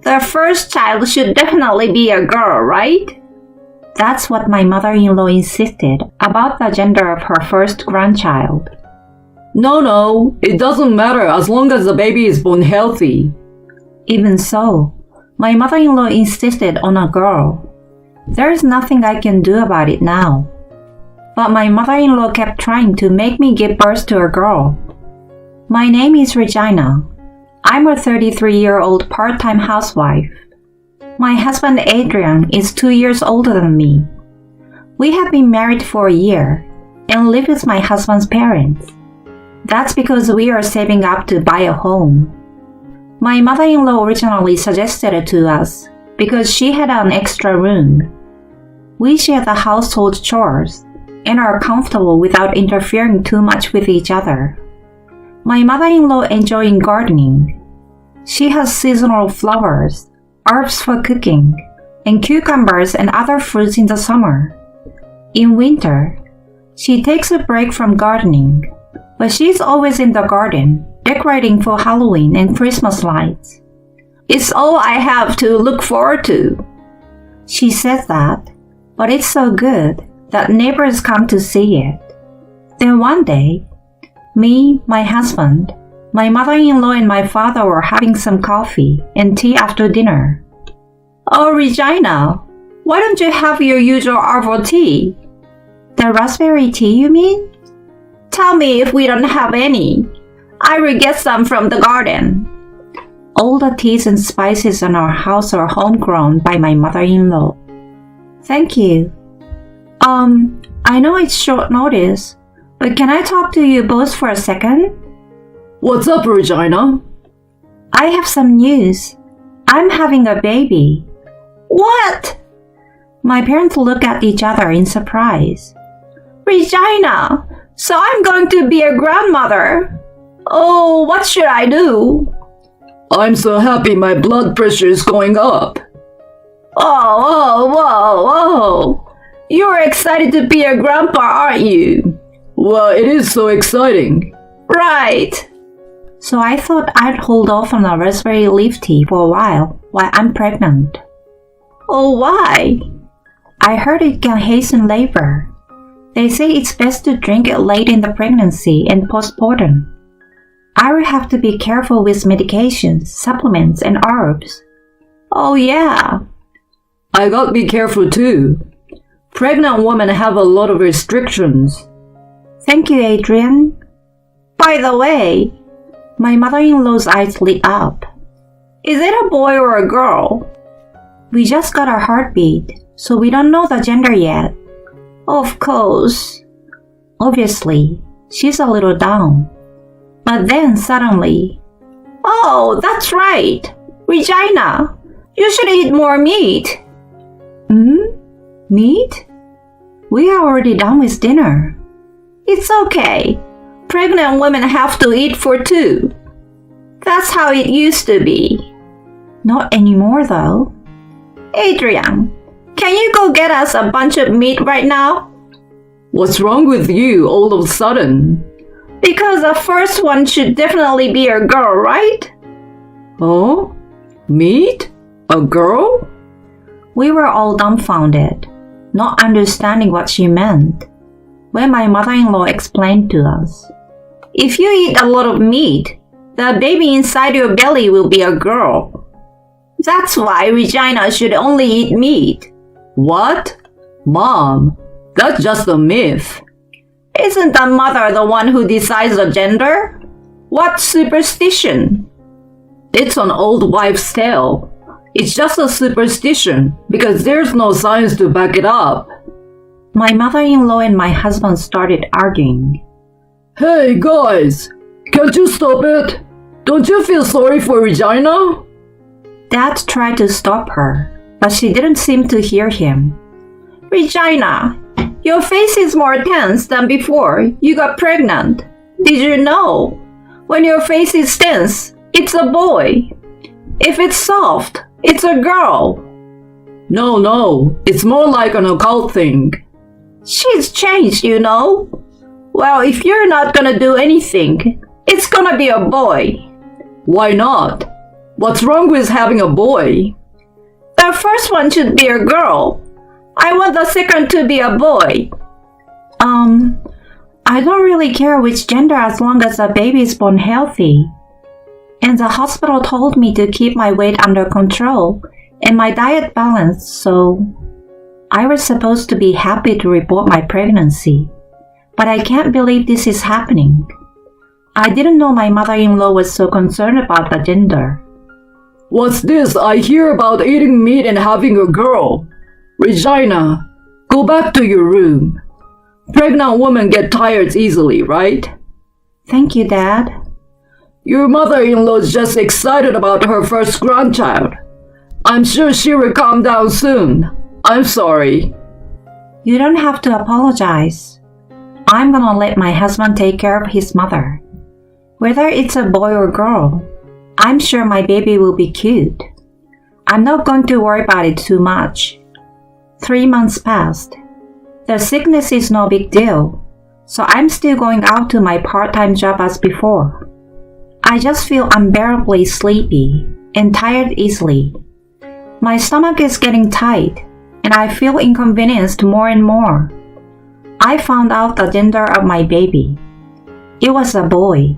The first child should definitely be a girl, right? That's what my mother-in-law insisted about the gender of her first grandchild. No, it doesn't matter as long as the baby is born healthy. Even so, my mother-in-law insisted on a girl. There is nothing I can do about it now. But my mother-in-law kept trying to make me give birth to a girl. My name is Regina. I'm a 33-year-old part-time housewife. My husband Adrian is 2 years older than me. We have been married for a year and live with my husband's parents. That's because we are saving up to buy a home. My mother-in-law originally suggested it to us because she had an extra room. We share the household chores and are comfortable without interfering too much with each other. My mother-in-law enjoys gardening. She has seasonal flowers, herbs for cooking, and cucumbers and other fruits in the summer. In winter, she takes a break from gardening, but she's always in the garden, decorating for Halloween and Christmas lights. It's all I have to look forward to. She says that, but it's so good that neighbors come to see it. Then one day, me, my husband, my mother-in-law and my father were having some coffee and tea after dinner. Oh, Regina, why don't you have your usual herbal tea? The raspberry tea, you mean? Tell me if we don't have any. I will get some from the garden. All the teas and spices in our house are homegrown by my mother-in-law. Thank you. I know it's short notice, but can I talk to you both for a second? What's up, Regina? I have some news. I'm having a baby. What? My parents look at each other in surprise. Regina, so I'm going to be a grandmother. Oh, what should I do? I'm so happy my blood pressure is going up. Whoa. You're excited to be a grandpa, aren't you? Well, it is so exciting. Right. So I thought I'd hold off on the raspberry leaf tea for a while I'm pregnant. Oh, why? I heard it can hasten labor. They say it's best to drink it late in the pregnancy and postpartum. I will have to be careful with medications, supplements, and herbs. Oh, yeah. I gotta be careful too. Pregnant women have a lot of restrictions. Thank you, Adrian. By the way, my mother-in-law's eyes lit up. Is it a boy or a girl? We just got our heartbeat, so we don't know the gender yet. Of course. Obviously, she's a little down. But then suddenly, oh, that's right. Regina, you should eat more meat. Meat? We are already done with dinner. It's okay. Pregnant women have to eat for two. That's how it used to be. Not anymore, though. Adrian, can you go get us a bunch of meat right now? What's wrong with you all of a sudden? Because the first one should definitely be a girl, right? Oh? Meat? A girl? We were all dumbfounded, not understanding what she meant, when my mother-in-law explained to us. If you eat a lot of meat, the baby inside your belly will be a girl. That's why Regina should only eat meat. What? Mom, that's just a myth. Isn't the mother the one who decides the gender? What superstition? It's an old wives' tale. It's just a superstition because there's no science to back it up. My mother-in-law and my husband started arguing. Hey guys, can't you stop it? Don't you feel sorry for Regina? Dad tried to stop her, but she didn't seem to hear him. Regina, your face is more tense than before you got pregnant. Did you know? When your face is tense, it's a boy. If it's soft, it's a girl. No, it's more like an occult thing. She's changed, you know. Well, if you're not gonna do anything, it's gonna be a boy. Why not? What's wrong with having a boy? The first one should be a girl. I want the second to be a boy. I don't really care which gender as long as the baby is born healthy. And the hospital told me to keep my weight under control and my diet balanced, so I was supposed to be happy to report my pregnancy. But I can't believe this is happening. I didn't know my mother-in-law was so concerned about the gender. What's this I hear about eating meat and having a girl? Regina, go back to your room. Pregnant women get tired easily, right? Thank you, Dad. Your mother-in-law's just excited about her first grandchild. I'm sure she will calm down soon. I'm sorry. You don't have to apologize. I'm gonna let my husband take care of his mother. Whether it's a boy or girl, I'm sure my baby will be cute. I'm not going to worry about it too much. 3 months passed. The sickness is no big deal, so I'm still going out to my part-time job as before. I just feel unbearably sleepy and tired easily. My stomach is getting tight, and I feel inconvenienced more and more. I found out the gender of my baby. It was a boy.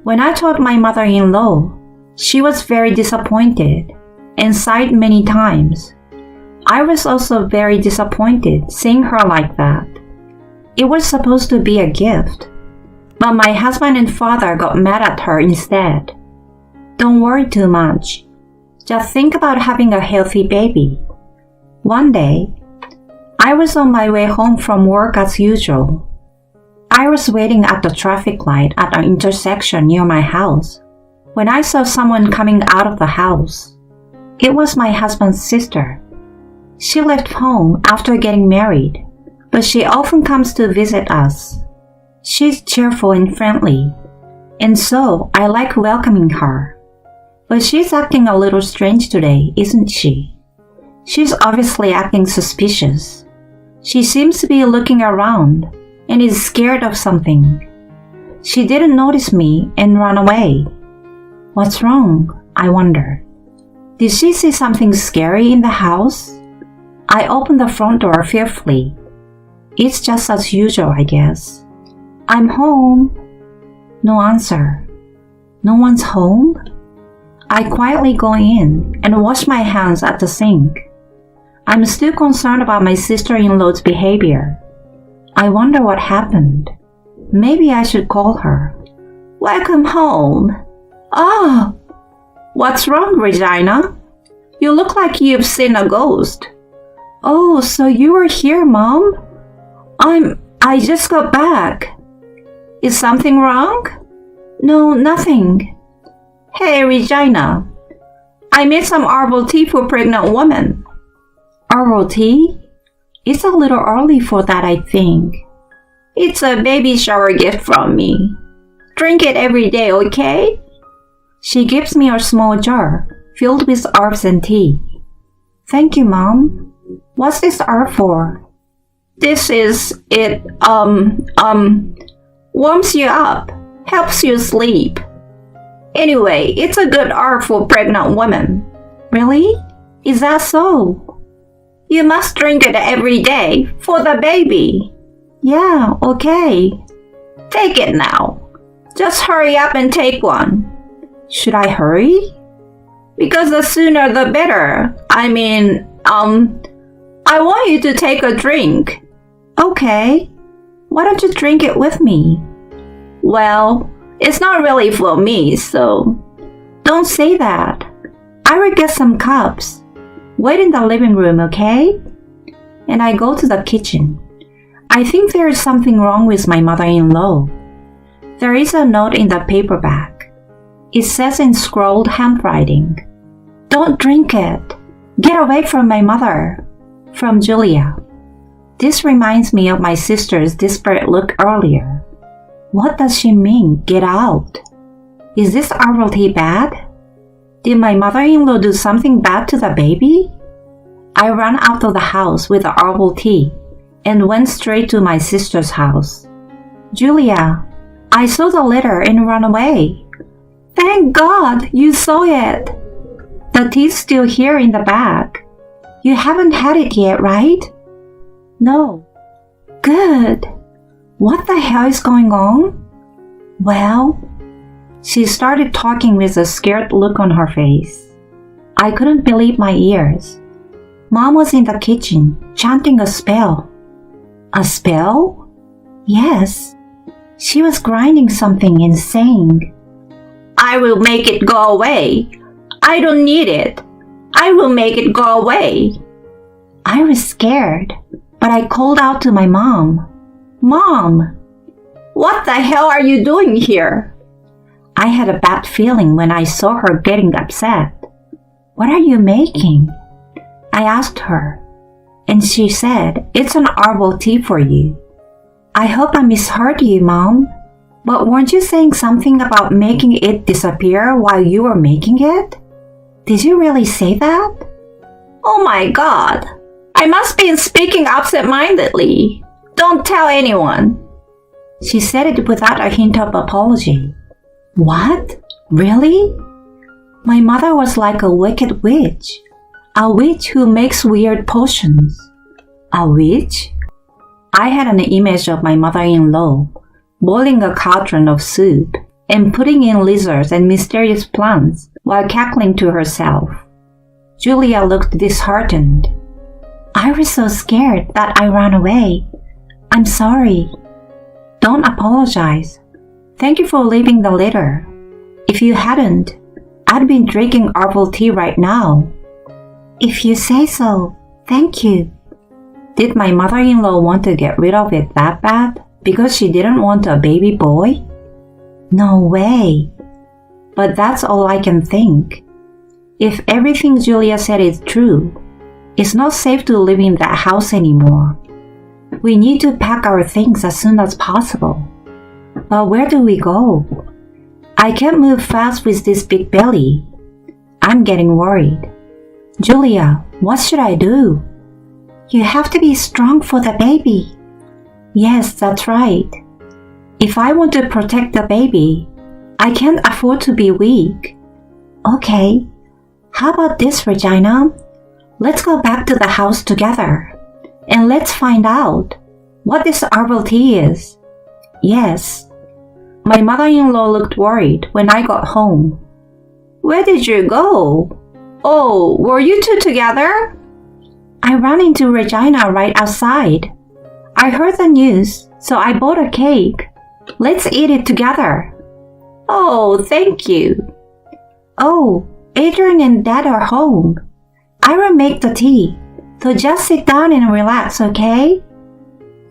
When I told my mother-in-law, she was very disappointed and sighed many times. I was also very disappointed seeing her like that. It was supposed to be a gift, but my husband and father got mad at her instead. Don't worry too much. Just think about having a healthy baby. One day, I was on my way home from work as usual. I was waiting at the traffic light at an intersection near my house when I saw someone coming out of the house. It was my husband's sister. She left home after getting married, but she often comes to visit us. She's cheerful and friendly, and so I like welcoming her. But she's acting a little strange today, isn't she? She's obviously acting suspicious. She seems to be looking around and is scared of something. She didn't notice me and ran away. What's wrong? I wonder. Did she see something scary in the house? I opened the front door fearfully. It's just as usual, I guess. I'm home. No answer. No one's home? I quietly go in and wash my hands at the sink. I'm still concerned about my sister-in-law's behavior. I wonder what happened. Maybe I should call her. Welcome home. Oh, what's wrong, Regina? You look like you've seen a ghost. Oh, so you were here, Mom? I just got back. Is something wrong? No, nothing. Hey, Regina. I made some herbal tea for pregnant women. Herbal tea? It's a little early for that, I think. It's a baby shower gift from me. Drink it every day, okay? She gives me a small jar filled with herbs and tea. Thank you, Mom. What's this herb for? It warms you up, helps you sleep. Anyway, it's a good herb for pregnant women. Really? Is that so? You must drink it every day for the baby. Yeah, okay. Take it now. Just hurry up and take one. Should I hurry? Because the sooner the better. I want you to take a drink. Okay. Why don't you drink it with me? Well, it's not really for me, so... Don't say that. I will get some cups. Wait in the living room, okay? And I go to the kitchen. I think there is something wrong with my mother-in-law. There is a note in the paper bag. It says in scrawled handwriting, "Don't drink it. Get away from my mother. From Julia." This reminds me of my sister's desperate look earlier. What does she mean, get out? Is this herbal tea bad? Did my mother-in-law do something bad to the baby? I ran out of the house with the herbal tea and went straight to my sister's house. "Julia, I saw the letter and ran away." Thank God you saw it. The tea's still here in the bag. You haven't had it yet, right? No. Good. What the hell is going on? Well, she started talking with a scared look on her face. I couldn't believe my ears. Mom was in the kitchen, chanting a spell. A spell? Yes. She was grinding something and saying, I will make it go away. I don't need it. I will make it go away. I was scared, but I called out to my mom. Mom! What the hell are you doing here? I had a bad feeling when I saw her getting upset. What are you making? I asked her, and she said, it's an herbal tea for you. I hope I misheard you, Mom. But weren't you saying something about making it disappear while you were making it? Did you really say that? Oh my God. I must be speaking absent-mindedly. Don't tell anyone. She said it without a hint of apology. What? Really? My mother was like a wicked witch. A witch who makes weird potions. A witch? I had an image of my mother-in-law boiling a cauldron of soup and putting in lizards and mysterious plants while cackling to herself. Julia looked disheartened. I was so scared that I ran away. I'm sorry. Don't apologize. Thank you for leaving the letter. If you hadn't, I'd been drinking herbal tea right now. If you say so, thank you. Did my mother-in-law want to get rid of it that bad because she didn't want a baby boy? No way. But that's all I can think. If everything Julia said is true, it's not safe to live in that house anymore. We need to pack our things as soon as possible. But where do we go? I can't move fast with this big belly. I'm getting worried. Julia, what should I do? You have to be strong for the baby. Yes, that's right. If I want to protect the baby, I can't afford to be weak. Okay, how about this, Regina? Let's go back to the house together, and let's find out what this herbal tea is. Yes. My mother-in-law looked worried when I got home. Where did you go? Oh, were you two together? I ran into Regina right outside. I heard the news, so I bought a cake. Let's eat it together. Oh, thank you. Oh, Adrian and Dad are home. I will make the tea, so just sit down and relax, okay?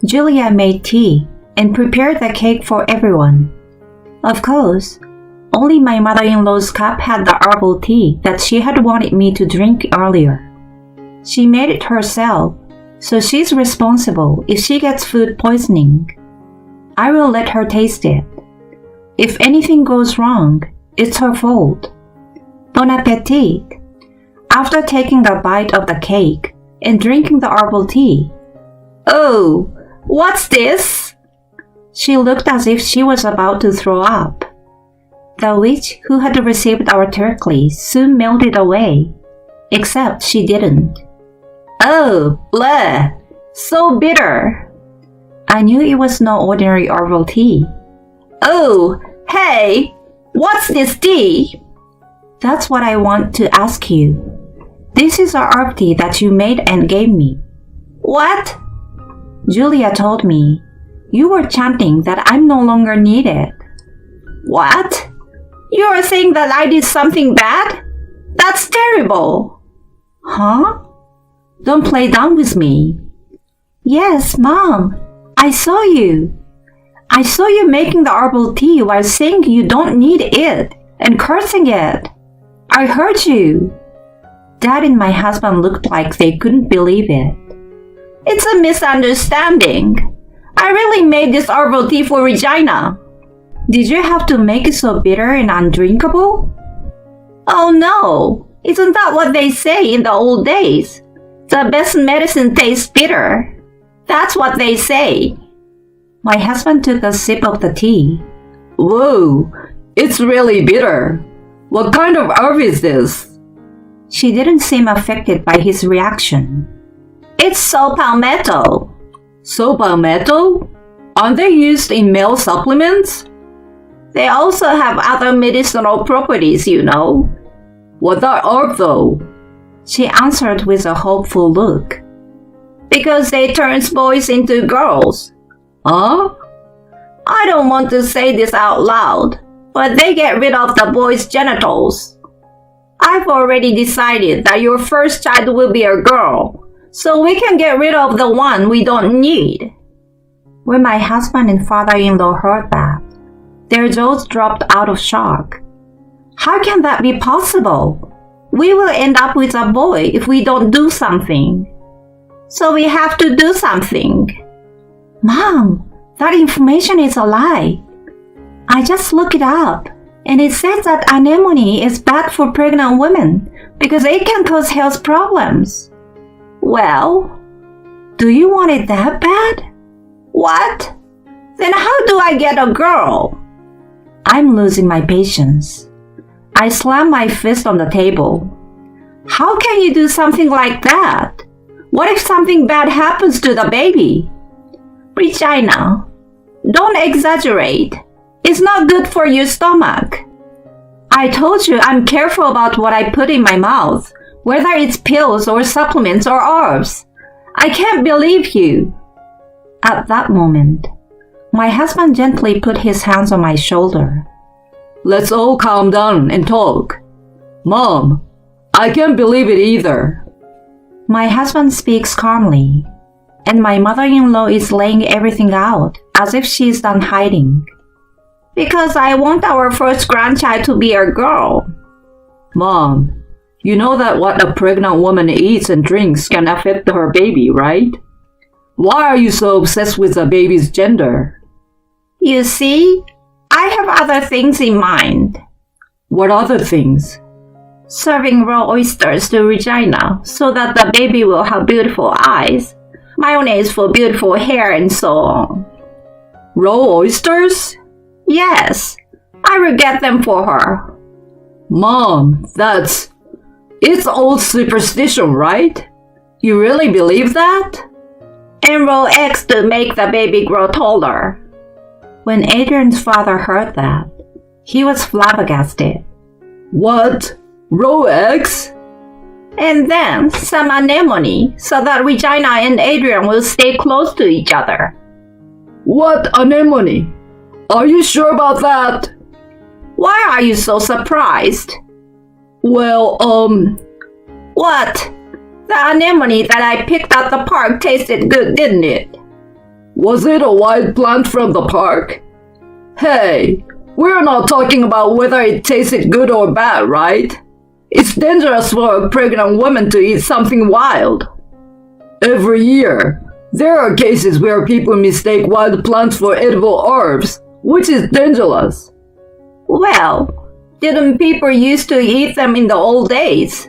Julia made tea and prepared the cake for everyone. Of course, only my mother-in-law's cup had the herbal tea that she had wanted me to drink earlier. She made it herself, so she's responsible if she gets food poisoning. I will let her taste it. If anything goes wrong, it's her fault. Bon appetit. After taking a bite of the cake and drinking the herbal tea. Oh, what's this? She looked as if she was about to throw up. The witch who had received our turkey soon melted away, except she didn't. Oh, bleh! So bitter. I knew it was no ordinary herbal tea. Oh, hey! What's this tea? That's what I want to ask you. This is a herb tea that you made and gave me. What? Julia told me. You were chanting that I'm no longer needed. What? You are saying that I did something bad? That's terrible. Huh? Don't play dumb with me. Yes, Mom. I saw you. I saw you making the herbal tea while saying you don't need it and cursing it. I heard you. Dad and my husband looked like they couldn't believe it. It's a misunderstanding. I really made this herbal tea for Regina. Did you have to make it so bitter and undrinkable? Oh no! Isn't that what they say in the old days? The best medicine tastes bitter. That's what they say. My husband took a sip of the tea. Whoa, It's really bitter. What kind of herb is this? She didn't seem affected by his reaction. It's so palmetto. So palmetto? Aren't they used in male supplements? They also have other medicinal properties, you know. What that herb though? She answered with a hopeful look. Because they turn boys into girls. Huh? I don't want to say this out loud, but they get rid of the boys' genitals. I've already decided that your first child will be a girl, so we can get rid of the one we don't need. When my husband and father-in-law heard that, their jaws dropped out of shock. How can that be possible? We will end up with a boy if we don't do something. So we have to do something. Mom, that information is a lie. I just looked it up, and it says that anemone is bad for pregnant women because it can cause health problems. Well, do you want it that bad? What? Then how do I get a girl? I'm losing my patience. I slammed my fist on the table. How can you do something like that? What if something bad happens to the baby? Regina, don't exaggerate. It's not good for your stomach. I told you I'm careful about what I put in my mouth, whether it's pills or supplements or herbs. I can't believe you. At that moment, my husband gently put his hands on my shoulder. Let's all calm down and talk. Mom, I can't believe it either. My husband speaks calmly, and my mother-in-law is laying everything out as if she's done hiding. Because I want our first grandchild to be a girl. Mom, you know that what a pregnant woman eats and drinks can affect her baby, right? Why are you so obsessed with the baby's gender? You see, I have other things in mind. What other things? Serving raw oysters to Regina so that the baby will have beautiful eyes, mayonnaise for beautiful hair, and so on. Raw oysters? Yes, I will get them for her. Mom, it's old superstition, right? You really believe that? And raw eggs to make the baby grow taller. When Adrian's father heard that, he was flabbergasted. What? Raw eggs? And then some anemone so that Regina and Adrian will stay close to each other. What anemone? Are you sure about that? Why are you so surprised? Well, What? The anemone that I picked at the park tasted good, didn't it? Was it a wild plant from the park? Hey, we're not talking about whether it tasted good or bad, right? It's dangerous for a pregnant woman to eat something wild. Every year, there are cases where people mistake wild plants for edible herbs, which is dangerous. Well, didn't people used to eat them in the old days?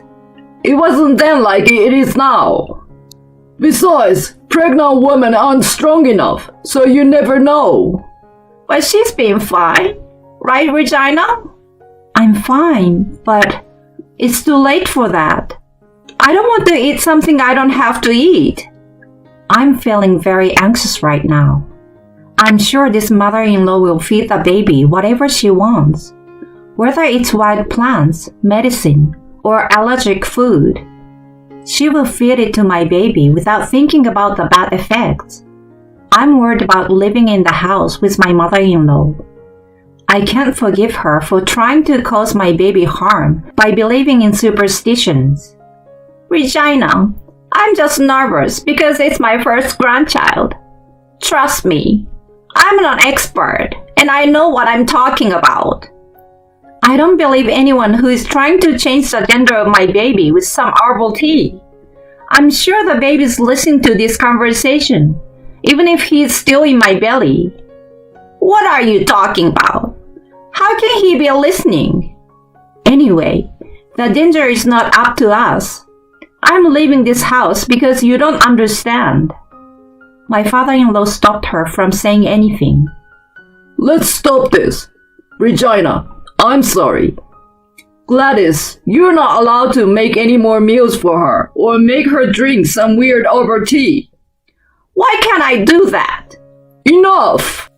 It wasn't then like it is now. Besides, pregnant women aren't strong enough, so you never know. But she's been fine, right, Regina? I'm fine, but it's too late for that. I don't want to eat something I don't have to eat. I'm feeling very anxious right now. I'm sure this mother-in-law will feed the baby whatever she wants, whether it's wild plants, medicine, or allergic food. She will feed it to my baby without thinking about the bad effects. I'm worried about living in the house with my mother-in-law. I can't forgive her for trying to cause my baby harm by believing in superstitions. Regina, I'm just nervous because it's my first grandchild. Trust me, I'm an expert and I know what I'm talking about. I don't believe anyone who is trying to change the gender of my baby with some herbal tea. I'm sure the baby's listening to this conversation, even if he's still in my belly. What are you talking about? How can he be listening? Anyway, the danger is not up to us. I'm leaving this house because you don't understand. My father-in-law stopped her from saying anything. Let's stop this. Regina, I'm sorry. Gladys, you're not allowed to make any more meals for her or make her drink some weird over tea. Why can't I do that? Enough!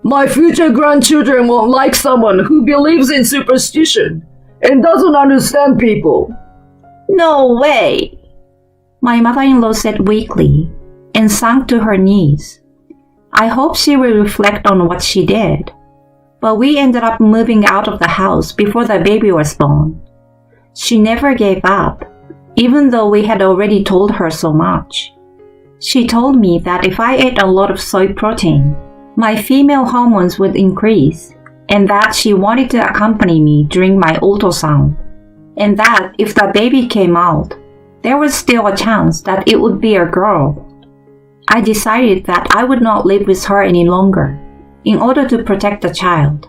My future grandchildren won't like someone who believes in superstition and doesn't understand people. No way. My mother-in-law said weakly and sank to her knees. I hope she will reflect on what she did. But we ended up moving out of the house before the baby was born. She never gave up, even though we had already told her so much. She told me that if I ate a lot of soy protein, my female hormones would increase, and that she wanted to accompany me during my ultrasound, and that if the baby came out, there was still a chance that it would be a girl. I decided that I would not live with her any longer, in order to protect the child.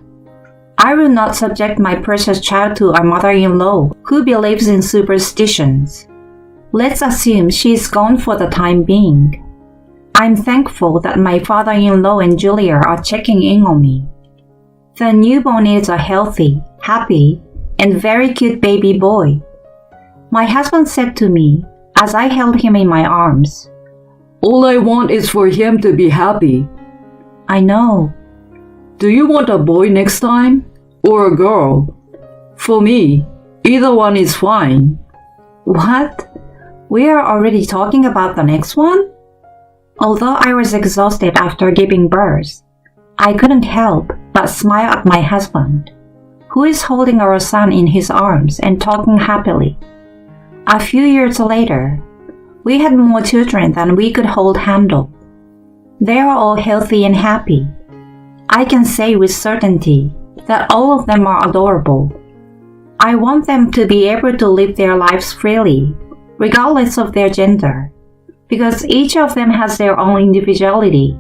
I will not subject my precious child to a mother-in-law who believes in superstitions. Let's assume she is gone for the time being. I'm thankful that my father-in-law and Julia are checking in on me. The newborn is a healthy, happy, and very cute baby boy. My husband said to me as I held him in my arms, All I want is for him to be happy. I know. Do you want a boy next time? Or a girl? For me, either one is fine. What? We are already talking about the next one? Although I was exhausted after giving birth, I couldn't help but smile at my husband, who is holding our son in his arms and talking happily. A few years later, we had more children than we could handle. They are all healthy and happy. I can say with certainty that all of them are adorable. I want them to be able to live their lives freely, regardless of their gender, because each of them has their own individuality